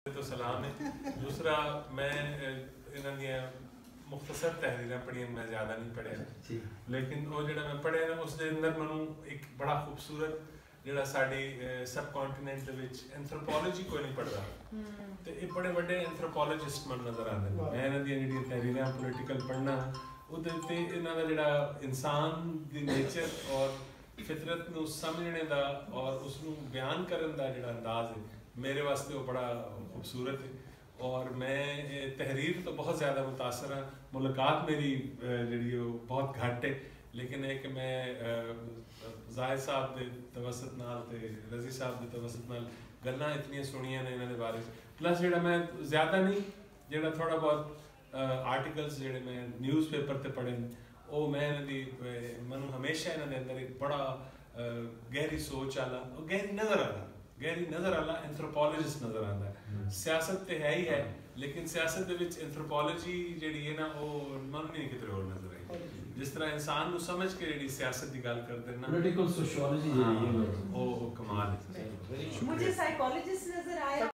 तो सलाम है। दूसरा मैं इन्होंने मुख्तसर तहरीरें पढ़ियां, मैं ज़्यादा नहीं पढ़िया, लेकिन वो जो मैं पढ़े ना उसके अंदर मैं एक बड़ा खूबसूरत जो साड़ी सब कॉन्टिनेंट एंथ्रोपोलॉजी कोई नहीं पढ़ता तो ये बड़े बड़े एंथ्रोपोलॉजिस्ट मन नज़र आते हैं। मैं इन्हों दी तहरीरें पोलिटिकल पढ़ना उहदे इन्हों का जो इंसान की नेचर और फितरत को समझने का और उसनू बयान करने का जो अंदाज है मेरे वास्ते वो बड़ा खूबसूरत है। और मैं तहरीर तो बहुत ज़्यादा मुतासर हाँ, मुलाकात मेरी जी बहुत घट है, लेकिन है कि मैं जाहिद साहब के तवसत नाल ते रजी साहब के तवसत नाल गल्लां इतनियां सुनियां ने इन्होंने बारे प्लस जो मैं ज़्यादा नहीं जो थोड़ा बहुत आर्टिकल्स जो मैं न्यूज़ पेपर से पढ़े वो मैं मैं हमेशा इन्होंने अंदर एक बड़ा गहरी सोच आला और गहरी नज़र आला एंथ्रोपोलॉजिस्ट नज़र आता है। सियासत तो है ही है, लेकिन सियासत के विच एंथ्रोपोलॉजी जी है ना वो मन नहीं कितने और नजर आई। जिस तरह इंसान को समझ के जी सियासत की गल करते हैं ना पॉलिटिकल सोशियोलॉजी वो कमाल है। मुझे साइकोलॉजिस्ट नजर आया।